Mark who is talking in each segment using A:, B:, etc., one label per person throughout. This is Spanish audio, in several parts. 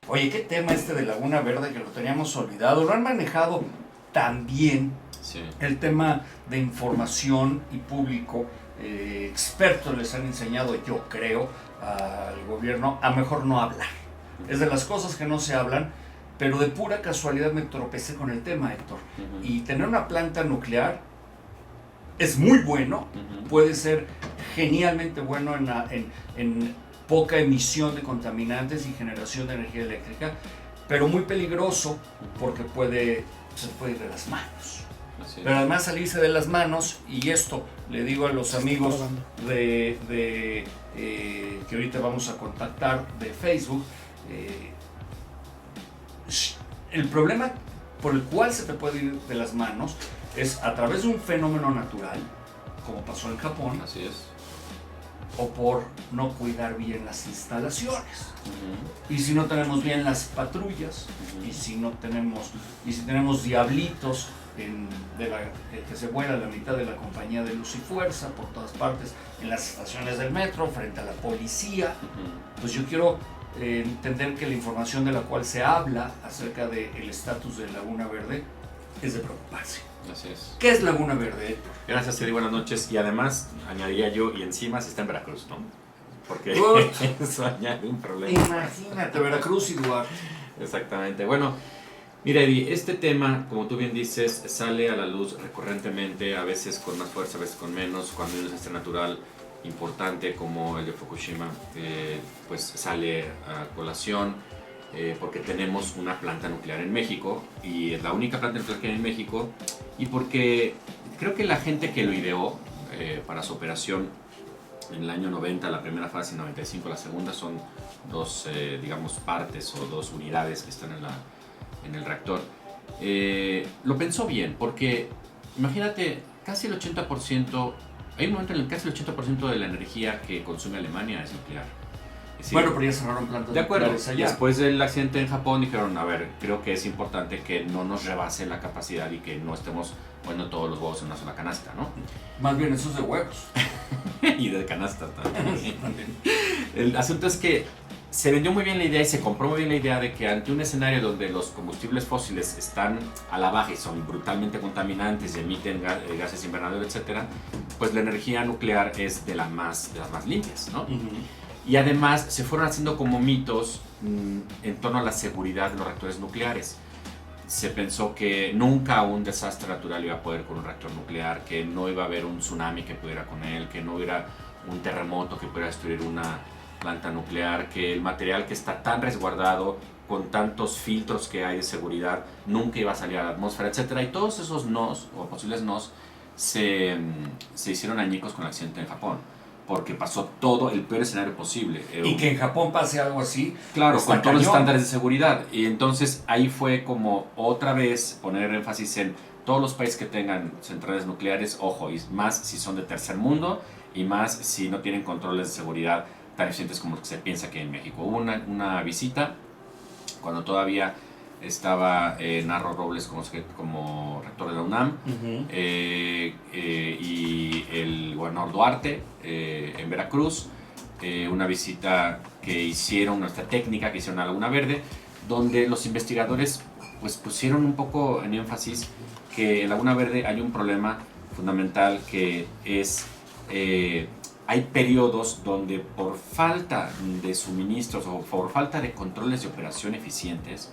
A: Oye, qué tema este de Laguna Verde que lo teníamos olvidado. Lo han manejado también
B: Sí.
A: el tema de información y público. Expertos les han enseñado, yo creo, al gobierno a mejor no hablar. Es de las cosas que no se hablan, pero de pura casualidad me tropecé con el tema, Héctor. Y tener una planta nuclear es muy bueno, puede ser genialmente bueno en poca emisión de contaminantes y generación de energía eléctrica, pero muy peligroso porque se puede ir de las manos. Pero además salirse de las manos, y esto le digo a los amigos que ahorita vamos a contactar de Facebook, el problema por el cual se te puede ir de las manos es a través de un fenómeno natural, como pasó en Japón.
B: Así es.
A: O por no cuidar bien las instalaciones. Y si no tenemos bien las patrullas, y si tenemos diablitos que se vuela la mitad de la compañía de Luz y Fuerza por todas partes, en las estaciones del metro, frente a la policía, pues yo quiero entender que la información de la cual se habla acerca del estatus de Laguna Verde es de preocuparse.
B: Así es.
A: ¿Qué es Laguna Verde, Héctor?
B: Gracias, Eddie, buenas noches. Y además, añadiría yo, y encima si está en Veracruz, ¿no? Porque eso añade un problema.
A: Imagínate, Veracruz y Duarte.
B: Exactamente. Bueno, mira, Eddie, este tema, como tú bien dices, sale a la luz recurrentemente, a veces con más fuerza, a veces con menos. Cuando hay un desastre natural importante como el de Fukushima, pues sale a colación. Porque tenemos una planta nuclear en México y es la única planta nuclear que hay en México, y porque creo que la gente que lo ideó para su operación en el año 90, la primera fase, y 95 la segunda, son dos digamos partes o dos unidades que están en el reactor, lo pensó bien, porque imagínate, casi el 80%, hay un momento en el que casi el 80% de la energía que consume Alemania es nuclear. Sí.
A: Bueno, pero ya cerraron plantas
B: de acuerdo.
A: allá.
B: Después del accidente en Japón dijeron, a ver, creo que es importante que no nos rebase la capacidad y que no estemos poniendo todos los huevos en una sola canasta, ¿no?
A: Más bien esos de huevos.
B: Y de canasta también. El asunto es que se vendió muy bien la idea y se compró muy bien la idea de que ante un escenario donde los combustibles fósiles están a la baja y son brutalmente contaminantes y emiten gases invernadero, etc., pues la energía nuclear es de las más limpias, ¿no? Y además se fueron haciendo como mitos en torno a la seguridad de los reactores nucleares. Se pensó que nunca un desastre natural iba a poder con un reactor nuclear, que no iba a haber un tsunami que pudiera con él, que no hubiera un terremoto que pudiera destruir una planta nuclear, que el material que está tan resguardado, con tantos filtros que hay de seguridad, nunca iba a salir a la atmósfera, etc. Y todos esos nos, o posibles nos, se hicieron añicos con el accidente en Japón, porque pasó todo el peor escenario posible.
A: Y que en Japón pase algo así.
B: Claro, con todos los estándares de seguridad. Y entonces ahí fue como otra vez poner énfasis en todos los países que tengan centrales nucleares, ojo, y más si son de tercer mundo, y más si no tienen controles de seguridad tan eficientes como se piensa que en México. Hubo una visita cuando todavía estaba Narro Robles como rector de la UNAM, y el gobernador Duarte en Veracruz, una visita que hicieron, nuestra técnica que hicieron a Laguna Verde, donde los investigadores pues pusieron un poco en énfasis que en Laguna Verde hay un problema fundamental, que es hay periodos donde por falta de suministros o por falta de controles de operación eficientes,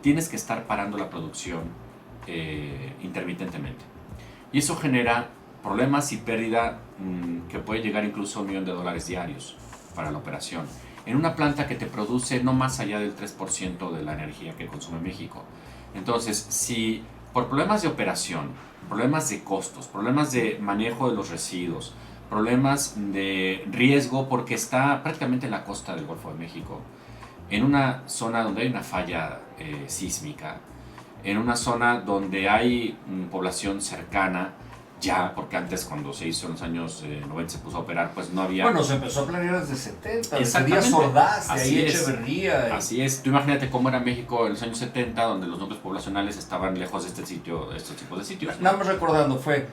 B: tienes que estar parando la producción intermitentemente. Y eso genera problemas y pérdida que puede llegar incluso a $1 millón diarios para la operación. En una planta que te produce no más allá del 3% de la energía que consume México. Entonces, si por problemas de operación, problemas de costos, problemas de manejo de los residuos, problemas de riesgo, porque está prácticamente en la costa del Golfo de México, en una zona donde hay una falla sísmica, en una zona donde hay población cercana, ya, porque antes cuando se hizo en los años 90 se puso a operar, pues no había...
A: Bueno, se empezó a planear desde 70, desde Díaz Ordaz, de ahí Echeverría.
B: Así es, tú imagínate cómo era México en los años 70, donde los núcleos poblacionales estaban lejos de estos tipos de sitios, ¿no?
A: Nada más recordando, fue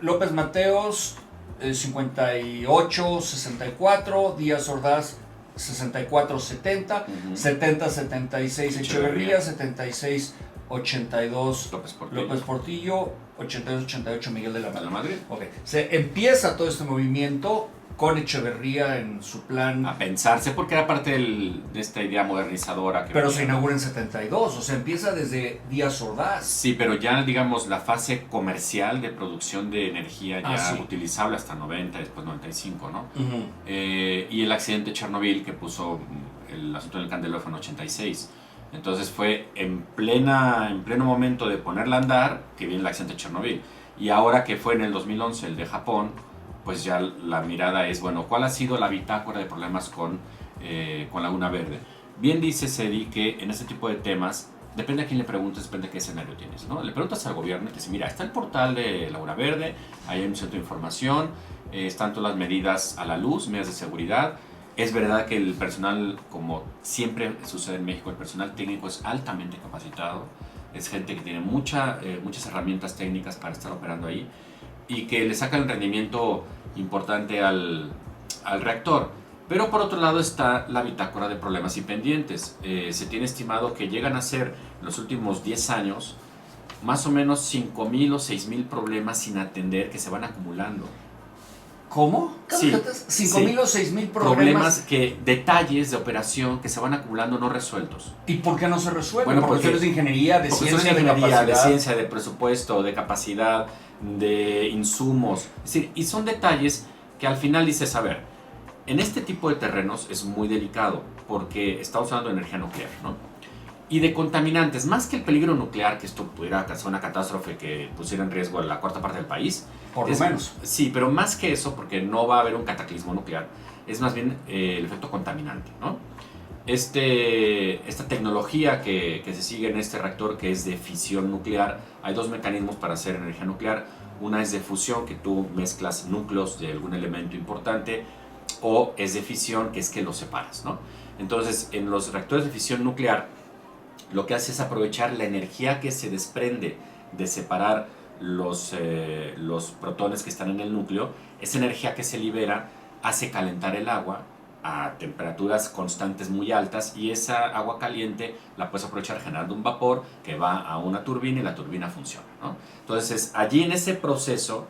A: López Mateos, 58, 64, Díaz Ordaz, 64-70, 70-76 Echeverría, 76-82 López Portillo, 82-88 Miguel de la Madrid. Okay. Se empieza todo este movimiento con Echeverría en su plan.
B: A pensarse, porque era parte de esta idea modernizadora.
A: Pero se inaugura en 72, o sea, empieza desde Díaz Ordaz.
B: Sí, pero ya, digamos, la fase comercial de producción de energía ya utilizable hasta 90, después 95, ¿no? Y el accidente de Chernobyl que puso el asunto del candelero fue en 86. Entonces fue en pleno momento de ponerla a andar que viene el accidente de Chernobyl. Y ahora que fue en el 2011 el de Japón, pues ya la mirada es, bueno, ¿cuál ha sido la bitácora de problemas con Laguna Verde? Bien dice Cedi que en este tipo de temas, depende a quién le preguntes, depende de qué escenario tienes, ¿no? Le preguntas al gobierno y te dice, mira, está el portal de Laguna Verde, ahí hay un centro de información, están todas las medidas a la luz, medidas de seguridad. Es verdad que el personal, como siempre sucede en México, el personal técnico es altamente capacitado, es gente que tiene muchas herramientas técnicas para estar operando ahí, y que le saca el rendimiento importante al reactor. Pero por otro lado está la bitácora de problemas y pendientes. Se tiene estimado que llegan a ser en los últimos 10 años más o menos 5,000 o 6,000 problemas sin atender que se van acumulando.
A: ¿Cómo?
B: Sí,
A: 5,000 o 6,000
B: problemas detalles de operación que se van acumulando no resueltos.
A: ¿Y por qué no se resuelven?
B: Bueno,
A: ¿Por cuestiones de ingeniería, de ciencia, de capacidad?
B: De ciencia, de presupuesto, de capacidad, de insumos. Es decir, y son detalles que al final dices, a ver, en este tipo de terrenos es muy delicado porque estamos hablando de energía nuclear, ¿no? Y de contaminantes, más que el peligro nuclear, que esto pudiera causar una catástrofe que pusiera en riesgo a la cuarta parte del país.
A: Por lo menos.
B: Sí, pero más que eso, porque no va a haber un cataclismo nuclear, es más bien el efecto contaminante, ¿no? Esta tecnología que se sigue en este reactor, que es de fisión nuclear, hay dos mecanismos para hacer energía nuclear. Una es de fusión, que tú mezclas núcleos de algún elemento importante, o es de fisión, que es que los separas, ¿no? Entonces, en los reactores de fisión nuclear, lo que hace es aprovechar la energía que se desprende de separar los protones que están en el núcleo. Esa energía que se libera hace calentar el agua a temperaturas constantes muy altas, y esa agua caliente la puedes aprovechar generando un vapor que va a una turbina y la turbina funciona, ¿no? Entonces allí en ese proceso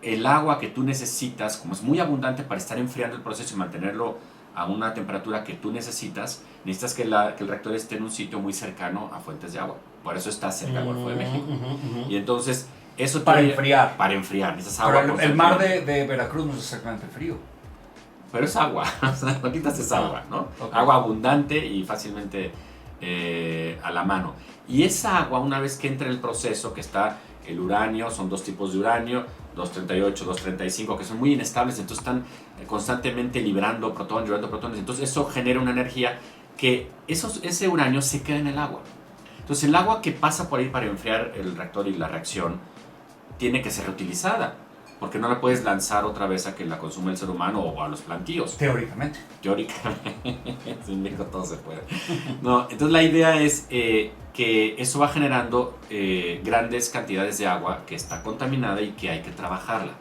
B: el agua que tú necesitas, como es muy abundante para estar enfriando el proceso y mantenerlo a una temperatura que tú necesitas que el reactor esté en un sitio muy cercano a fuentes de agua. Por eso está cerca del Golfo de México. Y entonces eso
A: para enfriar.
B: Para enfriar. Necesitas agua.
A: Pero el mar de Veracruz no es exactamente frío.
B: Pero es agua. O sea, lo quitas es agua, ¿no? Okay. Agua abundante y fácilmente a la mano. Y esa agua, una vez que entra en el proceso, que está el uranio, son dos tipos de uranio, 238, 235, que son muy inestables, entonces están constantemente liberando protones, entonces eso genera una energía que ese uranio se queda en el agua. Entonces el agua que pasa por ahí para enfriar el reactor y la reacción tiene que ser reutilizada, porque no la puedes lanzar otra vez a que la consuma el ser humano o a los plantíos.
A: Teóricamente.
B: Sin México todo se puede. No, entonces la idea es que eso va generando grandes cantidades de agua que está contaminada y que hay que trabajarla.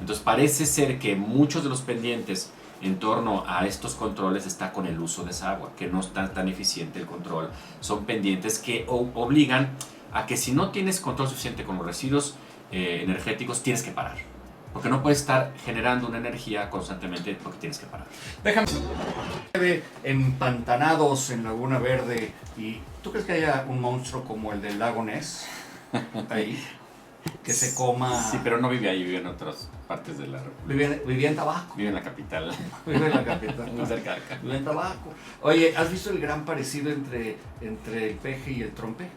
B: Entonces parece ser que muchos de los pendientes en torno a estos controles está con el uso de esa agua, que no está tan eficiente el control. Son pendientes que obligan a que si no tienes control suficiente con los residuos energéticos, tienes que parar. Porque no puedes estar generando una energía constantemente porque tienes que parar.
A: Déjame empantanados en Laguna Verde. ¿Y tú crees que haya un monstruo como el del lago Ness ahí? Que se coma...
B: Sí, pero no vive ahí, vive en otras partes de la
A: República. Vivía en Tabasco.
B: Vive en la capital.
A: Vive en la capital.
B: Muy cerca de acá.
A: Vive en Tabasco. Oye, ¿has visto el gran parecido entre el peje y el trompe?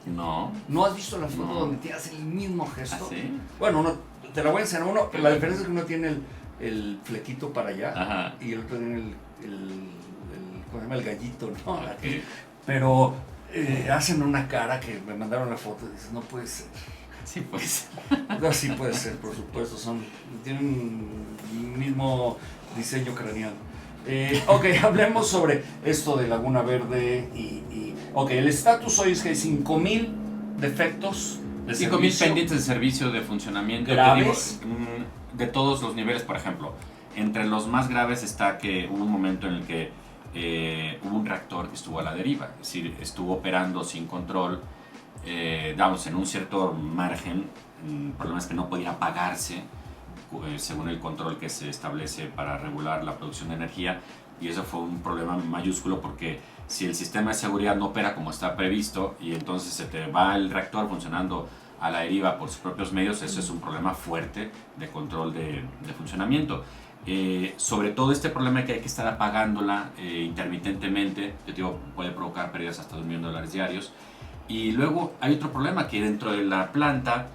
B: No.
A: ¿No has visto la foto donde tienes el mismo gesto?
B: ¿Ah, sí?
A: Bueno, te la voy a enseñar. La diferencia es que uno tiene el flequito para allá.
B: Ajá.
A: Y el otro tiene ¿cómo se llama? El gallito, ¿no?
B: Okay.
A: Pero hacen una cara que me mandaron la foto y dices, no puede ser.
B: Sí, pues.
A: No, sí puede ser, por supuesto. Tienen el mismo diseño craneano. Ok, hablemos sobre esto de Laguna Verde ok, el estatus hoy es que hay 5,000 defectos de
B: 5,000 pendientes de servicio de funcionamiento
A: graves
B: de todos los niveles. Por ejemplo, Entre los más graves está que hubo un momento en el que hubo un reactor que estuvo a la deriva, es decir, estuvo operando sin control, digamos, en un cierto margen. El problema es que no podía apagarse según el control que se establece para regular la producción de energía, y eso fue un problema mayúsculo porque si el sistema de seguridad no opera como está previsto y entonces se te va el reactor funcionando a la deriva por sus propios medios, eso es un problema fuerte de control de funcionamiento. Sobre todo este problema que hay que estar apagándola intermitentemente, yo digo, puede provocar pérdidas hasta $1 millón diarios. Y luego hay otro problema, que dentro de la planta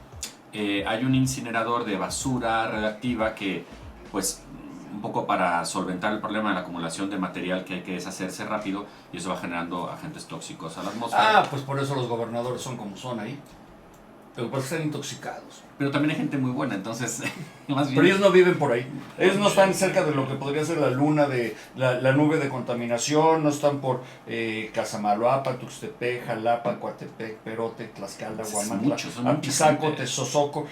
B: hay un incinerador de basura radioactiva que, pues, un poco para solventar el problema de la acumulación de material que hay que deshacerse rápido, y eso va generando agentes tóxicos a la atmósfera.
A: Ah, pues por eso los gobernadores son como son ahí. Pero por ser intoxicados.
B: Pero también hay gente muy buena, entonces, más bien...
A: Pero ellos no viven por ahí. Ellos no están cerca de lo que podría ser la luna, de la nube de contaminación, no están por Casamaloapa, Tuxtepec, Jalapa, Coatepec, Perote, Tlaxcala, Huamantla, Apizaco, Tezosoco,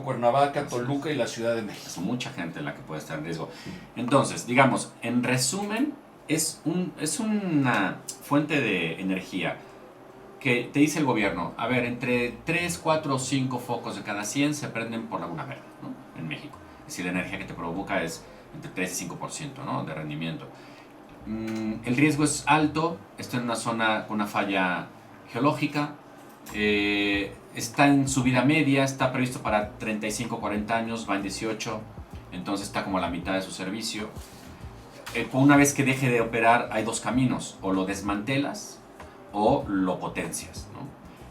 A: Cuernavaca, Toluca y la Ciudad de México.
B: Es mucha gente la que puede estar en riesgo. Entonces, digamos, en resumen, es una fuente de energía que te dice el gobierno, a ver, entre 3, 4 o 5 focos de cada 100 se prenden por Laguna Verde, ¿no? En México. Es decir, la energía que te provoca es entre 3 y 5%, ¿no? De rendimiento. El riesgo es alto, está en una zona con una falla geológica, está en su vida media, está previsto para 35 o 40 años, va en 18, entonces está como a la mitad de su servicio. Una vez que deje de operar hay dos caminos, o lo desmantelas o lo potencias, ¿no?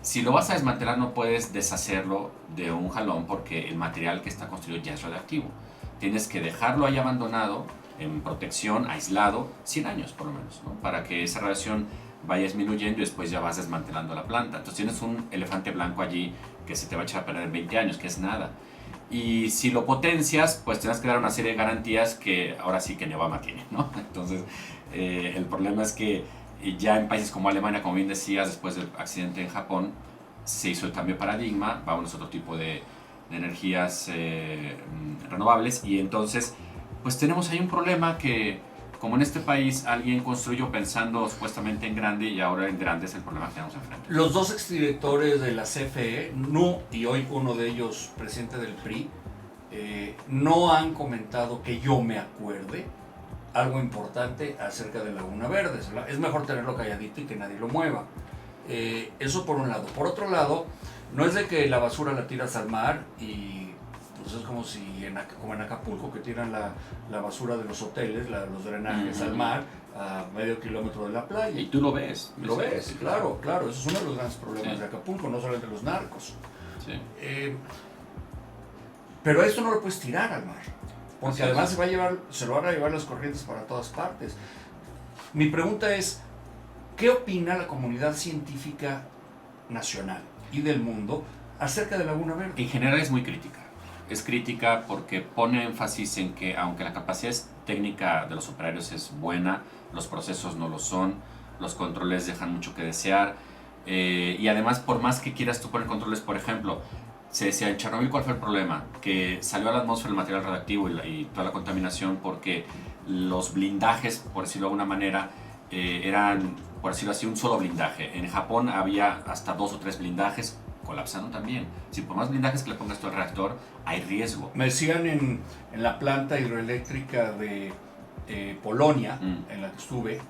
B: Si lo vas a desmantelar no puedes deshacerlo de un jalón porque el material que está construido ya es radioactivo. Tienes que dejarlo ahí abandonado, en protección, aislado, 100 años por lo menos, ¿no? Para que esa radiación vaya disminuyendo y después ya vas desmantelando la planta. Entonces tienes un elefante blanco allí que se te va a echar a perder en 20 años, que es nada. Y si lo potencias, pues tienes que dar una serie de garantías que ahora sí que Obama tiene, ¿no? Entonces el problema es que ya en países como Alemania, como bien decías, después del accidente en Japón, se hizo el cambio de paradigma, vamos a otro tipo de energías renovables, y entonces pues tenemos ahí un problema que, como en este país alguien construyó pensando supuestamente en grande, y ahora en grande es el problema que tenemos enfrente.
A: Los dos exdirectores de la CFE, y hoy uno de ellos presidente del PRI, no han comentado que yo me acuerde algo importante acerca de Laguna Verde. Es mejor tenerlo calladito y que nadie lo mueva. Eso por un lado. Por otro lado, no es de que la basura la tiras al mar y pues es como si como en Acapulco, que tiran la basura de los hoteles, los drenajes al mar a medio kilómetro de la playa.
B: Y tú lo ves.
A: Lo ves, claro. Eso es uno de los grandes problemas de Acapulco, no solamente los narcos.
B: Sí.
A: Pero esto no lo puedes tirar al mar, porque además se lo van a llevar las corrientes para todas partes. Mi pregunta es, ¿qué opina la comunidad científica nacional y del mundo acerca de Laguna Verde?
B: En general es muy crítica. Es crítica porque pone énfasis en que aunque la capacidad técnica de los operarios es buena, los procesos no lo son, los controles dejan mucho que desear, y además por más que quieras tú poner controles, por ejemplo, se decía en Chernobyl, ¿cuál fue el problema? Que salió a la atmósfera el material radioactivo y toda la contaminación porque los blindajes, por decirlo de alguna manera, eran, por decirlo así, un solo blindaje. En Japón había hasta 2 o 3 blindajes, colapsaron también. Si por más blindajes que le pongas tú al reactor, hay riesgo.
A: Me decían en la planta hidroeléctrica de Polonia, en la que estuve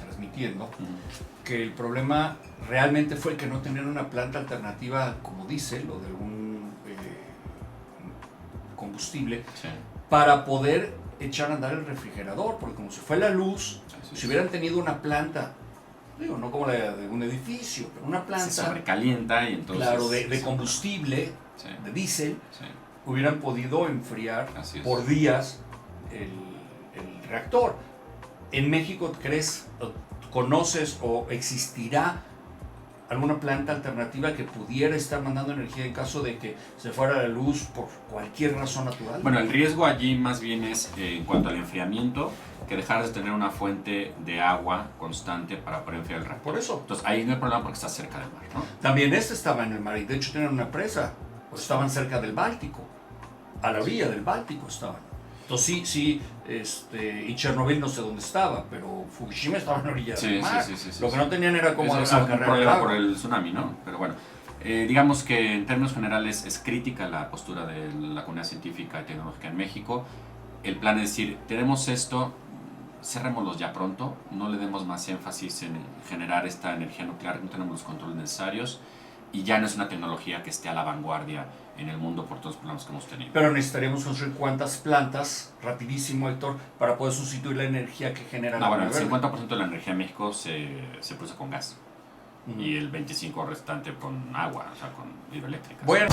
A: transmitiendo, que el problema realmente fue que no tenían una planta alternativa como diésel o de algún combustible para poder echar a andar el refrigerador, porque como se fue la luz, si hubieran tenido una planta, digo, no como la de un edificio, pero una planta
B: se sobrecalienta y entonces
A: claro, de combustible, de diésel, hubieran podido enfriar por días el reactor. En México, conoces o existirá alguna planta alternativa que pudiera estar mandando energía en caso de que se fuera la luz por cualquier razón natural?
B: Bueno, el riesgo allí más bien es en cuanto al enfriamiento, que dejar de tener una fuente de agua constante para poder enfriar el reactor.
A: Por eso.
B: Entonces ahí no hay problema porque está cerca del mar, ¿no?
A: También estaba en el mar y de hecho tenían una presa, o estaban cerca del Báltico, a la orilla del Báltico estaban. Entonces sí, y Chernobyl no sé dónde estaba, pero Fukushima estaba en la orilla del mar. Lo que no tenían era cómo
B: agarrar un problema por el tsunami, ¿no? Pero bueno, digamos que en términos generales es crítica la postura de la comunidad científica y tecnológica en México. El plan es decir, tenemos esto, cerrémoslos ya pronto, no le demos más énfasis en generar esta energía nuclear, no tenemos los controles necesarios y ya no es una tecnología que esté a la vanguardia en el mundo por todos los problemas que hemos tenido.
A: Pero necesitaríamos construir cuántas plantas, rapidísimo, Héctor, para poder sustituir la energía que genera la
B: bueno, el 50% de la energía en México se produce con gas y el 25% restante con agua, o sea, con hidroeléctricas.
A: Bueno.